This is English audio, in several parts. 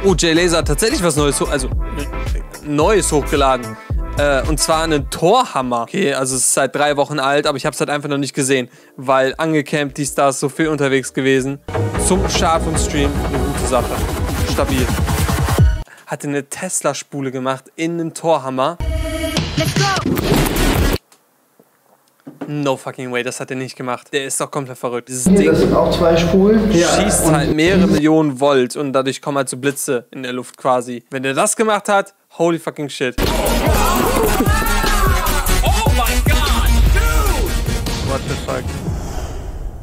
Oh, J-Laser hat tatsächlich was Neues hochgeladen. Und zwar einen THOR HAMMER. Okay, also es ist seit 3 Wochen alt, aber ich habe es halt einfach noch nicht gesehen, weil angecampt, die Stars so viel unterwegs gewesen. Zum Start vom Stream eine gute Sache. Stabil. Hatte eine Teslaspule gemacht in einem THOR HAMMER. Let's go! No fucking way, das hat er nicht gemacht. Der ist doch komplett verrückt. Dieses Ding, das sind auch 2 Spulen. Schießt halt mehrere Millionen Volt und dadurch kommen halt so Blitze in der Luft quasi. Wenn der das gemacht hat, holy fucking shit. Oh my god, dude! What the fuck?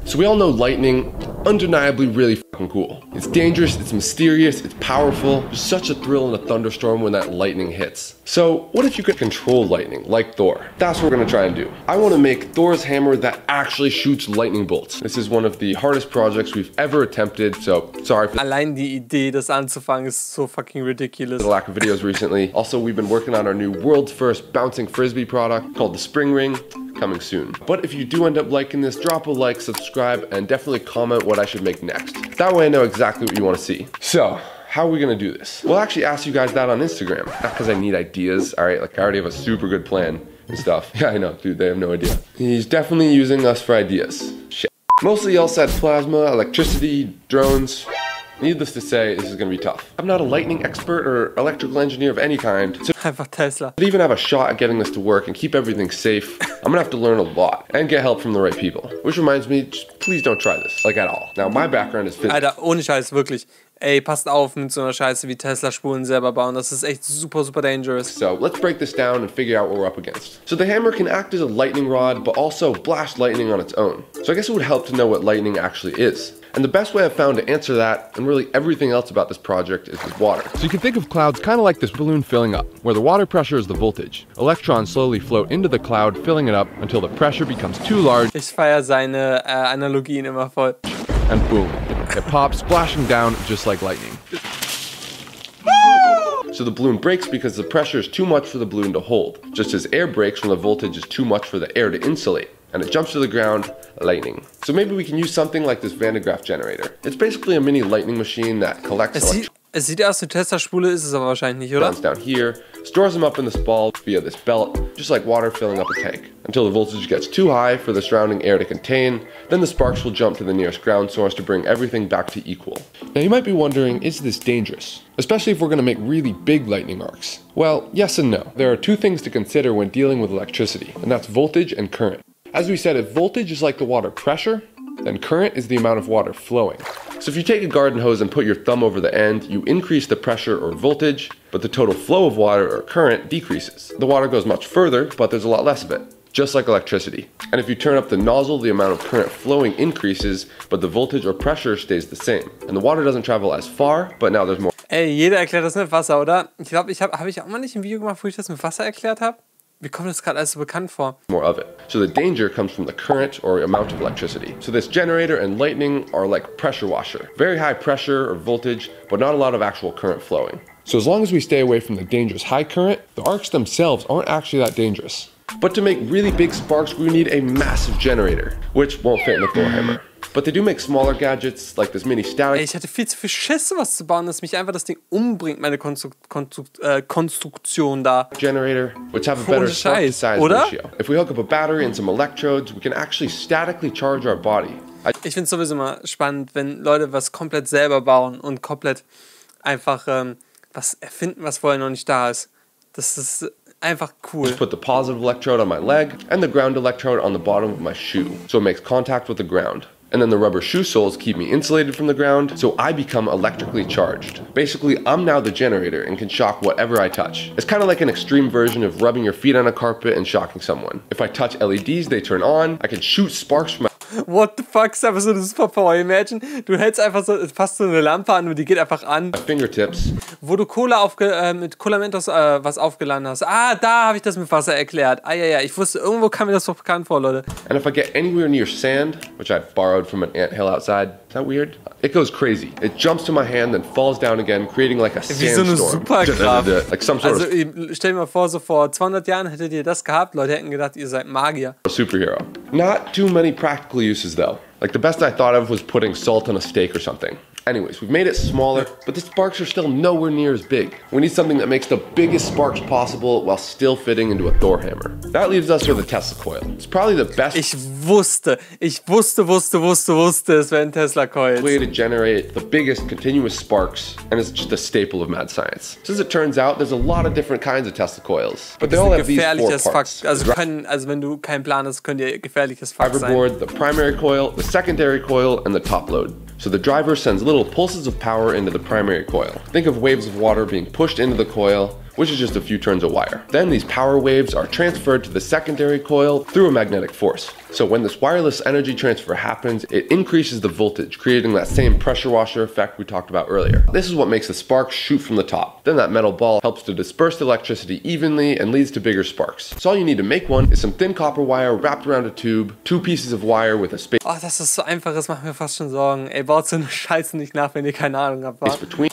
So we all know lightning, undeniably really fucking cool. It's dangerous, it's mysterious, it's powerful. There's such a thrill in a thunderstorm when that lightning hits. So what if you could control lightning, like Thor? That's what we're gonna try and do. I wanna make Thor's hammer that actually shoots lightning bolts. This is one of the hardest projects we've ever attempted, so sorry for Allein die Idee, das anzufangen, ist so fucking ridiculous. the lack of videos recently. Also, we've been working on our new world's first bouncing frisbee product called the Spring Ring, coming soon. But if you do end up liking this, drop a like, subscribe, and definitely comment what I should make next. That way I know exactly what you want to see. So, how are we gonna do this? We'll actually ask you guys that on Instagram. Not because I need ideas, all right? Like I already have a super good plan and stuff. Yeah, I know, dude, they have no idea. He's definitely using us for ideas. Shit. Mostly y'all said plasma, electricity, drones. Needless to say, this is gonna be tough. I'm not a lightning expert or electrical engineer of any kind, so Einfach Tesla. to even have a shot at getting this to work and keep everything safe, I'm gonna have to learn a lot and get help from the right people. Which reminds me, just please don't try this, like at all. Now, my background is physics. Alter, ohne Scheiß, wirklich. Ey, passt auf mit so einer Scheiße wie Tesla-Spulen selber bauen. Das ist echt super, super dangerous. So let's break this down and figure out what we're up against. So the hammer can act as a lightning rod, but also blast lightning on its own. So I guess it would help to know what lightning actually is. And the best way I've found to answer that, and really everything else about this project, is with water. So you can think of clouds kind of like this balloon filling up, where the water pressure is the voltage. Electrons slowly float into the cloud, filling it up until the pressure becomes too large. Ich feiere seine Analogien immer voll. And boom, it pops, splashing down just like lightning. So the balloon breaks because the pressure is too much for the balloon to hold, just as air breaks when the voltage is too much for the air to insulate, and it jumps to the ground, lightning. So maybe we can use something like this Graaff Generator. It's basically a mini lightning machine that collects Es sieht aus wie eine Tesla-Spule, ist es aber wahrscheinlich nicht, oder? down here, stores them up in this ball via this belt, just like water filling up a tank, until the voltage gets too high for the surrounding air to contain. Then the sparks will jump to the nearest ground source to bring everything back to equal. Now you might be wondering, is this dangerous? Especially if we're going to make really big lightning arcs. Well, yes and no. There are 2 things to consider when dealing with electricity, and that's voltage and current. As we said, if voltage is like the water pressure, then current is the amount of water flowing. So if you take a garden hose and put your thumb over the end, you increase the pressure or voltage, but the total flow of water or current decreases. The water goes much further, but there's a lot less of it, just like electricity. And if you turn up the nozzle, the amount of current flowing increases, but the voltage or pressure stays the same. And the water doesn't travel as far, but now there's more. Ey, jeder erklärt das mit Wasser, oder? Ich glaube, habe ich auch mal nicht ein Video gemacht, wo ich das mit Wasser erklärt habe? Mir kommt das gerade alles so bekannt vor. More of it. So the danger comes from the current or amount of electricity. So this generator and lightning are like pressure washer. Very high pressure or voltage, but not a lot of actual current flowing. So as long as we stay away from the dangerous high current, the arcs themselves aren't actually that dangerous. But to make really big sparks, we need a massive generator, which won't fit in the THOR hammer. But they do make smaller gadgets, like this mini static. Ey, ich hatte viel zu viel Schiss, was zu bauen, dass mich einfach das Ding umbringt, meine Konstruktion da. Generator, which have a better spark to size ratio. If we hook up a battery and some electrodes, we can actually statically charge our body. Ich finde es sowieso mal spannend, wenn Leute was komplett selber bauen und komplett einfach was erfinden, was vorher noch nicht da ist. Das ist einfach cool. Just put the positive electrode on my leg and the ground electrode on the bottom of my shoe, so it makes contact with the ground. And then the rubber shoe soles keep me insulated from the ground, so I become electrically charged. Basically, I'm now the generator and can shock whatever I touch. It's kind of like an extreme version of rubbing your feet on a carpet and shocking someone. If I touch LEDs, they turn on. I can shoot sparks from my What the fuck, ist einfach so eine Superpower. Imagine, du hältst einfach so, fast so eine Lampe an und die geht einfach an. fingertips. Wo du mit Coilamentos was aufgeladen hast. Ah, da habe ich das mit Wasser erklärt. Ah, ja, ich wusste, irgendwo kam mir das doch bekannt vor, Leute. And if I get anywhere near sand, which I borrowed from an anthill outside, is that weird? It goes crazy. It jumps to my hand, then falls down again, creating like a Wie so eine sandstorm. Superkraft. Like some sort Also, stell dir mal vor, so vor 200 Jahren hättet ihr das gehabt. Leute hätten gedacht, ihr seid Magier. of superhero. Not too many practical uses though. Like the best I thought of was putting salt on a steak or something. Anyways, we've made it smaller, but the sparks are still nowhere near as big. We need something that makes the biggest sparks possible while still fitting into a Thor hammer. That leaves us with a Tesla coil. It's probably the best Ich wusste, es wäre ein Tesla Coil. way to generate the biggest continuous sparks, and it's just a staple of mad science. So as it turns out, there's a lot of different kinds of Tesla coils, but they all have these four parts. Also wenn du keinen Plan hast, könnt ihr gefährliches Fuck sein. Board, the primary coil, the secondary coil, and the top load. So the driver sends little pulses of power into the primary coil. Think of waves of water being pushed into the coil, which is just a few turns of wire. Then these power waves are transferred to the secondary coil through a magnetic force. So when this wireless energy transfer happens, it increases the voltage, creating that same pressure washer effect we talked about earlier. This is what makes the sparks shoot from the top. Then that metal ball helps to disperse the electricity evenly and leads to bigger sparks. So all you need to make one is some thin copper wire wrapped around a tube, 2 pieces of wire with a space. Oh, das ist so einfach, das macht mir fast schon Sorgen. Ey, baut so eine Scheiße nicht nach, wenn ihr keine Ahnung habt.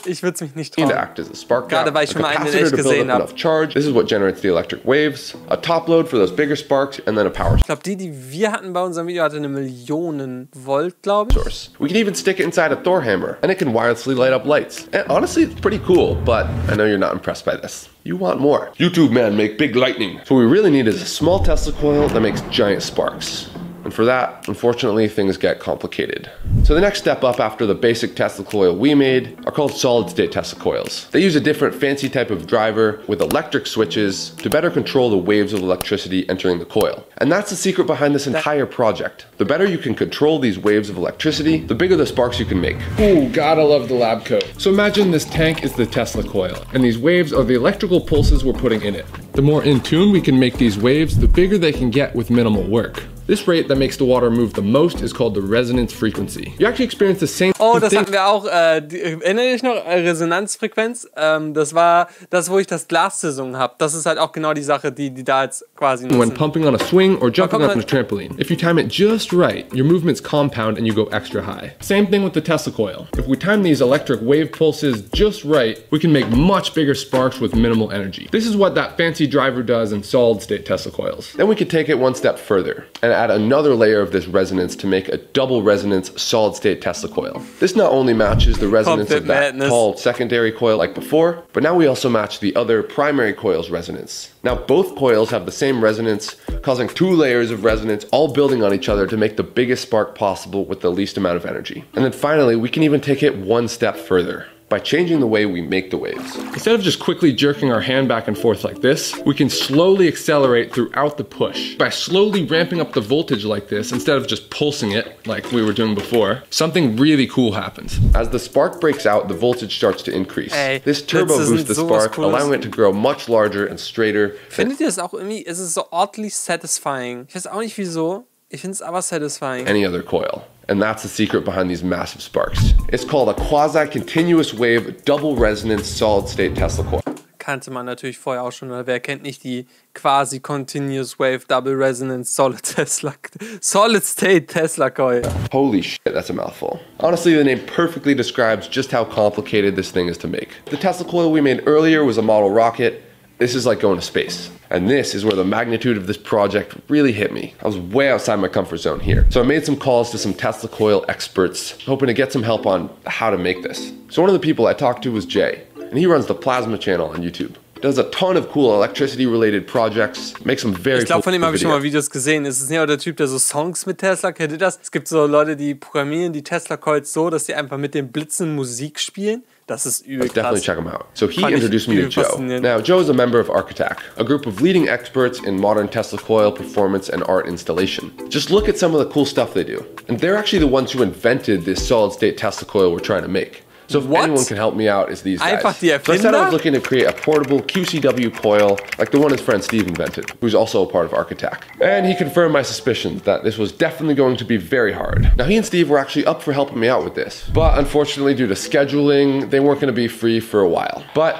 Ich würde es mich nicht trauen. Gerade weil ich schon mal einen in echt gesehen habe. This is what generates the electric waves, a top load for those bigger sparks, and then a power source. Ich glaube, die wir hatten bei unserem Video, hatte eine Millionen Volt, glaube ich. We can even stick it inside a Thor hammer, and it can wirelessly light up lights. And honestly, it's pretty cool, but I know you're not impressed by this. You want more. YouTube man, make big lightning. So what we really need is a small Tesla coil that makes giant sparks. And for that, unfortunately, things get complicated. So the next step up after the basic Tesla coil we made are called solid-state Tesla coils. They use a different fancy type of driver with electric switches to better control the waves of electricity entering the coil. And that's the secret behind this entire project. The better you can control these waves of electricity, the bigger the sparks you can make. Ooh, gotta love the lab coat. So imagine this tank is the Tesla coil, and these waves are the electrical pulses we're putting in it. The more in tune we can make these waves, the bigger they can get with minimal work. This rate that makes the water move the most is called the resonance frequency. You actually experience the same Oh, das hatten wir auch. Erinnere dich noch? Resonanzfrequenz? Das war das, wo ich das Glas gesungen habe. Das ist halt auch genau die Sache, die da jetzt quasi nutzen. When pumping on a swing or jumping up on a trampoline. If you time it just right, your movements compound and you go extra high. Same thing with the Tesla coil. If we time these electric wave pulses just right, we can make much bigger sparks with minimal energy. This is what that fancy driver does in solid-state Tesla coils. Then we could take it one step further and add another layer of this resonance to make a double resonance solid-state Tesla coil. This not only matches the resonance of that tall secondary coil like before, but now we also match the other primary coil's resonance. Now both coils have the same resonance, causing 2 layers of resonance all building on each other to make the biggest spark possible with the least amount of energy. And then finally, we can even take it one step further by changing the way we make the waves. Instead of just quickly jerking our hand back and forth like this, we can slowly accelerate throughout the push. By slowly ramping up the voltage like this, instead of just pulsing it like we were doing before, something really cool happens. As the spark breaks out, the voltage starts to increase. This turbo boosts the spark, allowing it to grow much larger and straighter. Findet ihr das auch irgendwie, es ist so oddly satisfying. Ich weiß auch nicht wieso, ich finde es aber satisfying. Any other coil. And that's the secret behind these massive sparks. It's called a quasi-continuous wave double resonance solid-state Tesla coil. Kannte man natürlich vorher auch schon, oder wer kennt nicht die quasi continuous wave double resonance solid-state Tesla coil. Holy shit, that's a mouthful. Honestly, the name perfectly describes just how complicated this thing is to make. The Tesla coil we made earlier was a model rocket. This is like going to space. And this is where the magnitude of this project really hit me. I was way outside my comfort zone here. So I made some calls to some Tesla coil experts, hoping to get some help on how to make this. So one of the people I talked to was Jay, and he runs the Plasma channel on YouTube. Does a ton of cool electricity related projects, makes some very Ich glaube, von dem habe ich schon mal Videos gesehen. Es ist nicht auch der Typ, der so Songs mit Tesla, kennt ihr das? Es gibt so Leute, die programmieren die Tesla Coils so, dass die einfach mit den Blitzen Musik spielen. Das ist übel krass. Definitely check him out. So he introduced me to Joe. Now, Joe is a member of Architect, a group of leading experts in modern Tesla coil performance and art installation. Just look at some of the cool stuff they do. And they're actually the ones who invented this solid-state Tesla coil we're trying to make. So if anyone can help me out, it's these guys. Einfach die So I said I was looking to create a portable QCW coil like the one his friend Steve invented, who's also a part of Architect. And he confirmed my suspicions that this was definitely going to be very hard. Now he and Steve were actually up for helping me out with this, but unfortunately due to scheduling, they weren't going to be free for a while. But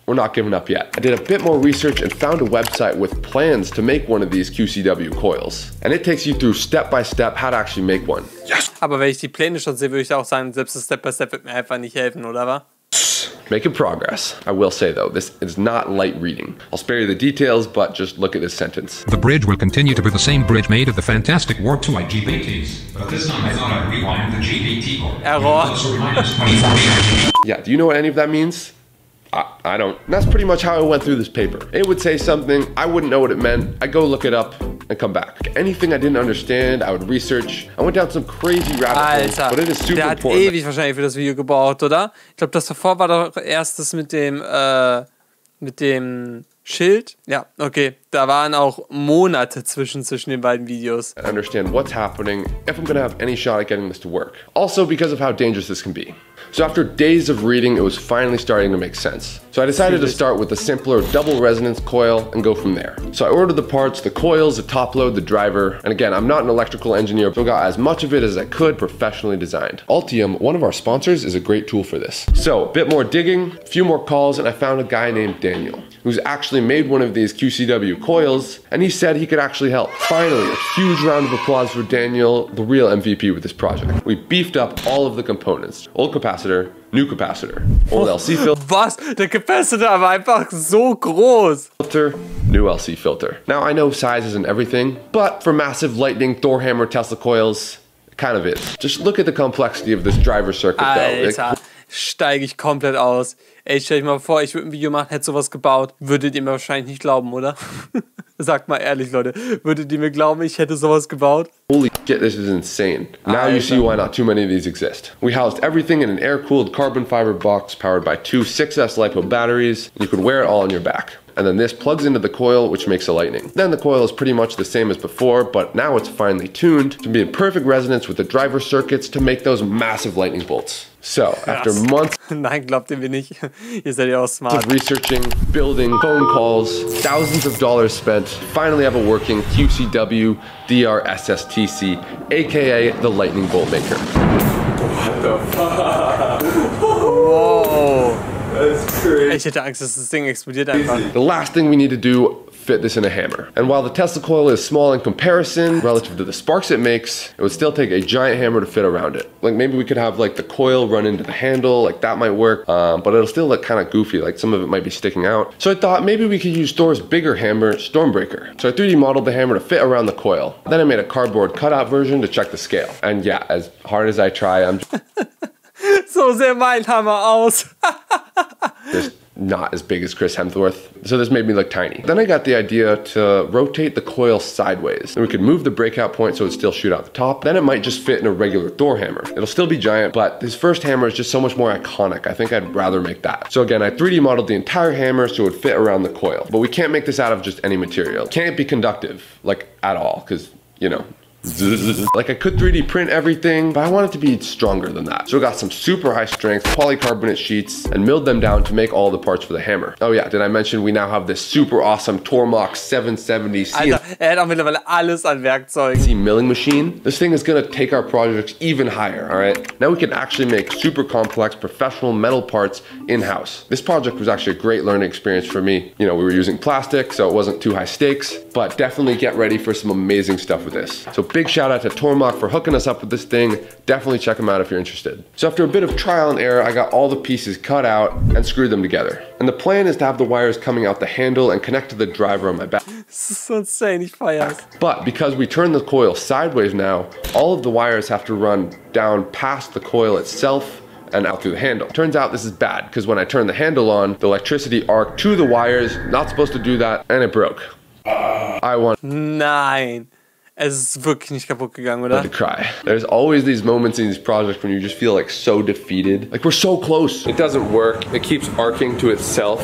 we're not giving up yet. I did a bit more research and found a website with plans to make one of these QCW coils. And it takes you through step by step how to actually make one. Yes! Aber wenn ich die Pläne schon sehe, würde ich auch sagen, selbst das Step by Step wird mir einfach nicht helfen, oder was? Making progress. I will say though, this is not light reading. I'll spare you the details, but just look at this sentence. The bridge will continue to be the same bridge made of the fantastic Warp 2 GBTs. But this time I thought I'd rewind the GBT core. Error. Yeah, do you know what any of that means? I don't. And that's pretty much how I went through this paper. It would say something, I wouldn't know what it meant. I'd go look it up and come back. Anything I didn't understand, I would research. I went down some crazy rabbit holes, but it is super der hat important. ewig wahrscheinlich für das Video gebraucht, oder? Ich glaube, das davor war doch erst das mit dem Schild. Ja, okay. Da waren auch Monate zwischen den beiden Videos. I understand what's happening if I'm gonna have any shot at getting this to work. Also because of how dangerous this can be. So after days of reading, it was finally starting to make sense. So I decided to start with a simpler double resonance coil and go from there. So I ordered the parts, the coils, the top load, the driver, and again, I'm not an electrical engineer, so I got as much of it as I could professionally designed. Altium, one of our sponsors, is a great tool for this. So a bit more digging, a few more calls, and I found a guy named Daniel, who's actually made one of these QCW coils, and he said he could actually help. Finally, a huge round of applause for Daniel, the real MVP with this project. We beefed up all of the components. Old capacitor, new capacitor, old LC filter. Was? Der Capacitor war einfach so groß. Filter, new LC filter. Now I know size isn't everything, but for massive lightning Thor hammer Tesla coils, it kind of is. Just look at the complexity of this driver circuit though. Alter, steige ich komplett aus. Ey, stell dich mal vor, ich würde ein Video machen, hätte sowas gebaut. Würdet ihr mir wahrscheinlich nicht glauben, oder? Sagt mal ehrlich, Leute. Würdet ihr mir glauben, ich hätte sowas gebaut? Holy shit, this is insane. Now you see why not too many of these exist. We housed everything in an air-cooled carbon fiber box powered by two 6S LiPo batteries. You could wear it all on your back. And then this plugs into the coil, which makes a lightning. Then the coil is pretty much the same as before, but now it's finely tuned to be in perfect resonance with the driver circuits to make those massive lightning bolts. So, after months Nein, glaubt ihr mir nicht. Ihr seid ja auch smart. of researching, building, phone calls, thousands of dollars spent, finally have a working QCW DRSSTC, aka the lightning bolt maker. What the fuck? Wow. That's crazy. Ich hätte Angst, dass das Ding explodiert einfach. The last thing we need to do, fit this in a hammer. And while the Tesla coil is small in comparison relative to the sparks it makes, it would still take a giant hammer to fit around it. Like maybe we could have like the coil run into the handle, like that might work, but it'll still look kind of goofy, like some of it might be sticking out. So I thought maybe we could use Thor's bigger hammer, Stormbreaker. So I 3D modeled the hammer to fit around the coil. Then I made a cardboard cutout version to check the scale. And yeah, as hard as I try, I'm So sehr mein Hammer aus. just not as big as Chris Hemsworth, so this made me look tiny. Then I got the idea to rotate the coil sideways, and we could move the breakout point so it'd still shoot out the top. Then it might just fit in a regular Thor hammer. It'll still be giant, but this first hammer is just so much more iconic. I think I'd rather make that. So again, I 3D modeled the entire hammer so it would fit around the coil, but we can't make this out of just any material. It can't be conductive, like at all, because, you know, like I could 3D print everything, but I want it to be stronger than that. So I got some super high strength polycarbonate sheets and milled them down to make all the parts for the hammer. Oh yeah, did I mention we now have this super awesome Tormach 770 Alter, hat auch mittlerweile alles an Werkzeugen. CNC milling machine. This thing is gonna take our projects even higher, all right? Now we can actually make super complex professional metal parts in-house. This project was actually a great learning experience for me. You know, we were using plastic, so it wasn't too high stakes, but definitely get ready for some amazing stuff with this. So big shout out to Tormach for hooking us up with this thing. Definitely check them out if you're interested. So after a bit of trial and error, I got all the pieces cut out and screwed them together. And the plan is to have the wires coming out the handle and connect to the driver on my back. Das ist so insane, ich feier's. But because we turn the coil sideways now, all of the wires have to run down past the coil itself and out through the handle. Turns out this is bad because when I turn the handle on, the electricity arced to the wires, not supposed to do that, and it broke. I want Nein. Es ist wirklich nicht kaputt gegangen, oder? to cry. There's always these moments in these projects when you just feel like so defeated. Like we're so close. It doesn't work. It keeps arcing to itself.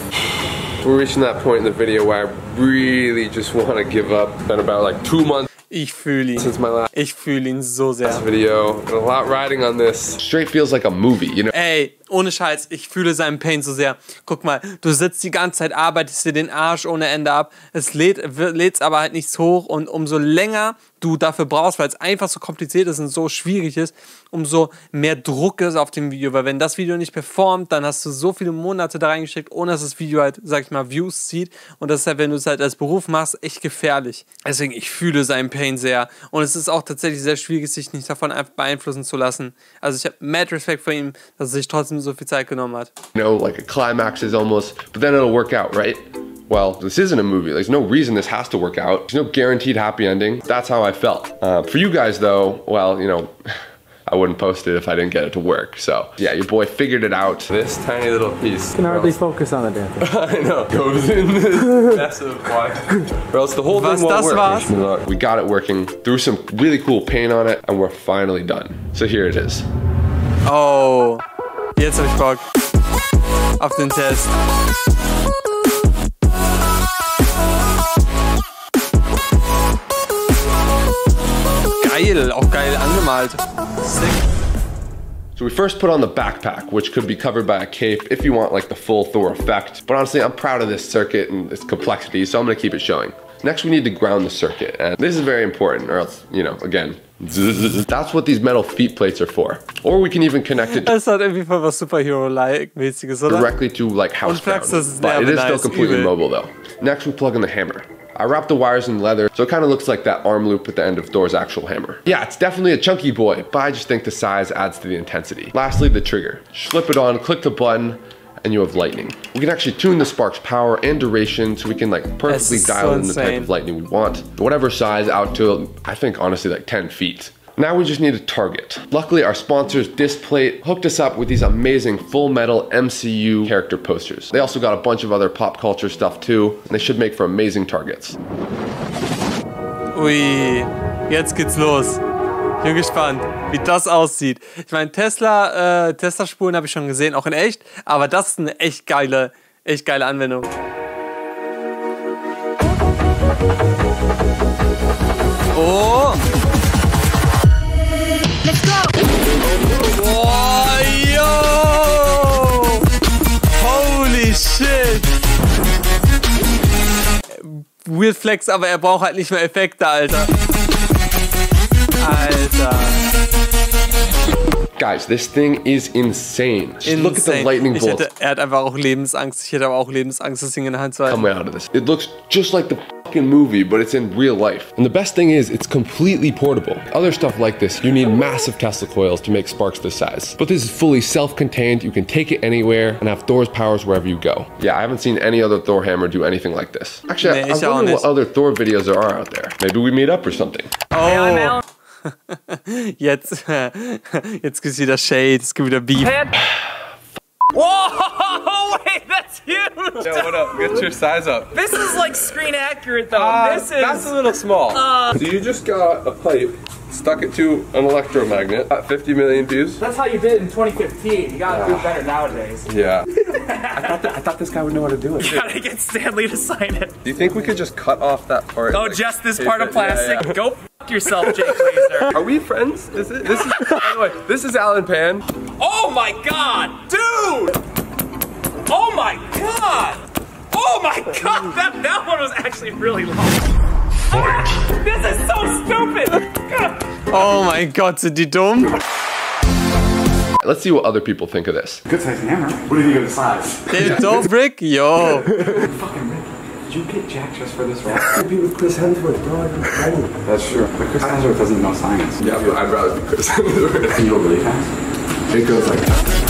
We're reaching that point in the video where I really just want to give up. It's been about like 2 months Ich fühle ihn. since my last Ich fühle ihn so sehr. video. And a lot riding on this. Straight feels like a movie, you know? Ey, ohne Scheiß, ich fühle seinen Pain so sehr. Guck mal, du sitzt die ganze Zeit, arbeitest dir den Arsch ohne Ende ab. Es lädt's aber halt nichts hoch und umso länger du dafür brauchst, weil es einfach so kompliziert ist und so schwierig ist, umso mehr Druck ist auf dem Video. Weil wenn das Video nicht performt, dann hast du so viele Monate da reingesteckt, ohne dass das Video halt, sag ich mal, Views zieht. Und das ist halt, wenn du es halt als Beruf machst, echt gefährlich. Deswegen, ich fühle seinen Pain sehr. Und es ist auch tatsächlich sehr schwierig, sich nicht davon beeinflussen zu lassen. Also ich habe mad Respekt vor ihm, dass er sich trotzdem so viel Zeit genommen hat. You know, like a climax is almost, but then it'll work out, right? Well, this isn't a movie. There's no reason this has to work out. There's no guaranteed happy ending. That's how I felt. For you guys though, well, you know, I wouldn't post it if I didn't get it to work. So yeah, your boy figured it out. This tiny little piece. You can hardly focus on the damn thing. I know. Goes in this massive wire. Or else the whole thing won't work. Look, we got it working. Threw some really cool paint on it, and we're finally done. So here it is. Oh, jetzt hab ich Bock auf den Test. Geil, auch geil angemalt. Sick. So we first put on the backpack, which could be covered by a cape if you want like the full Thor effect. But honestly, I'm proud of this circuit and its complexity, so I'm gonna keep it showing. Next, we need to ground the circuit, and this is very important, or else, you know, again, that's what these metal feet plates are for. Or we can even connect it Das hat irgendwie voll was Superhero-like-mäßiges, oder? directly to like house ground, Flexus, but it is still nice, completely übel. mobile though. Next, we plug in the hammer. I wrapped the wires in leather, so it kind of looks like that arm loop at the end of Thor's actual hammer. Yeah, it's definitely a chunky boy, but I just think the size adds to the intensity. Lastly, the trigger. Slip it on, click the button, and you have lightning. We can actually tune the spark's power and duration so we can like perfectly dial in the type of lightning we want. Whatever size out to, I think honestly like 10 feet. Now we just need a target. Luckily, our sponsors, Displate, hooked us up with these amazing full metal MCU character posters. They also got a bunch of other pop culture stuff too, and they should make for amazing targets. Ui, jetzt geht's los. Ich bin gespannt, wie das aussieht. Ich meine, Tesla-Spulen habe ich schon gesehen, auch in echt, aber das ist eine echt geile Anwendung. Oh! Let's go! Oh, yo! Holy shit! Weird Flex, aber er braucht halt nicht mehr Effekte, Alter. Alter. Guys, this thing is insane. Just look at the lightning bolts. Er hat einfach auch Lebensangst. Ich hätte aber auch Lebensangst, das Ding in der Hand zu halten. Coming out of this. It looks just like the fucking movie, but it's in real life. And the best thing is, it's completely portable. Other stuff like this, you need massive Tesla coils to make sparks this size. But this is fully self-contained. You can take it anywhere and have Thor's powers wherever you go. Yeah, I haven't seen any other Thor hammer do anything like this. Actually, I wonder what other Thor videos there are out there. Maybe we meet up or something. Oh. Jetzt gibt's wieder Shade, es gibt wieder Beef. Whoa! Wait, that's huge! Yo, what up? Get your size up. This is like screen accurate though. This is. That's a little small. So you just got a pipe, stuck it to an electromagnet at 50 million views. That's how you did it in 2015. You gotta do better nowadays. Yeah. I thought this guy would know how to do it. You gotta get Stanley to sign it. Do you think we could just cut off that part? Oh, like, just this tape part of it? plastic? Yeah, yeah. Go f yourself, Jake Laser. Are we friends? Is it? This is. By the way, this is Alan Pan. Oh my god! Dude! Oh my god! Oh my god! That one was actually really long. This is so stupid! Oh mein Gott, sind die dumm? Let's see what other people think of this. Good size hammer. What did you go to size? Dave Dobrik? Yo. Fucking Rick. Did you get Jack just for this role? I'd be with Chris Hemsworth, bro. I'd be ready. That's true. But Chris Hemsworth doesn't know science. Yeah, but I'd rather be Chris Hemsworth. Can you go really fast? It goes like that.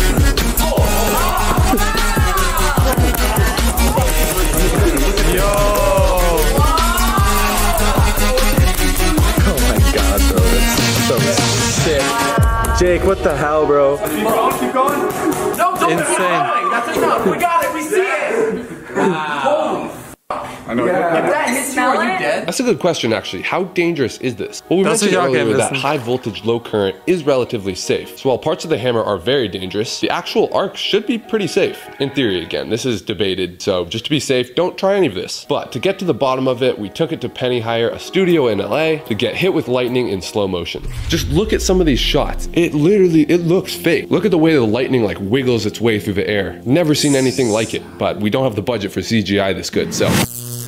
Jake, what the hell, bro? Keep going. No, don't keep going. That's enough. We got it. We see it. Holy I know. If that hits you, are you dead? That's a good question, actually. How dangerous is this? Well, we mentioned earlier that high voltage, low current is relatively safe. So while parts of the hammer are very dangerous, the actual arc should be pretty safe. In theory, again, this is debated. So just to be safe, don't try any of this. But to get to the bottom of it, we took it to Penny Hire, a studio in LA, to get hit with lightning in slow motion. Just look at some of these shots. It looks fake. Look at the way the lightning like wiggles its way through the air. Never seen anything like it, but we don't have the budget for CGI this good, so.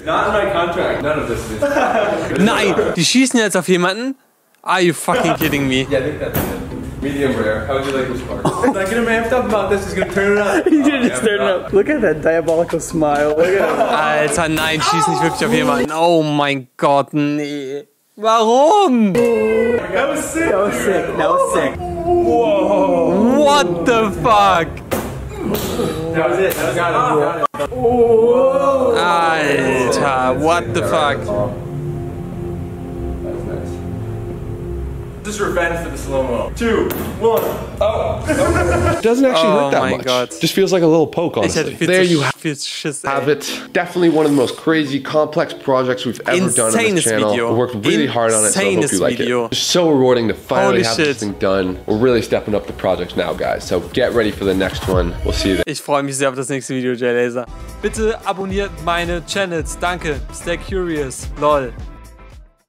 Not in my contract. None of this is. Nein, die schießen jetzt auf jemanden? Are you fucking kidding me? Yeah, I think that's it. Medium rare. How would you like this part? It's not gonna amped up about this. He's gonna turn it up. You should just turn it up. Look at that diabolical smile. Look at Alter, nein, schieß nicht wirklich auf jemanden. Oh mein Gott, nee. Warum? That was sick. That was sick. That was sick. Whoa. What the fuck? That was it. That was got it. Alter, what the fuck? Just revenge for the slow-mo. 2, 1, oh. Doesn't actually hurt that my much. God. Just feels like a little poke, honestly. There you have it. Definitely one of the most crazy, complex projects we've ever done on this channel. We worked really hard on it, so I hope you like it. It's so rewarding to finally have this thing done. We're really stepping up the projects now, guys. So get ready for the next one. We'll see you then. Ich freue mich sehr auf das nächste Video, Jay Laser. Bitte abonniert meine Channels. Danke. Stay curious. Lol.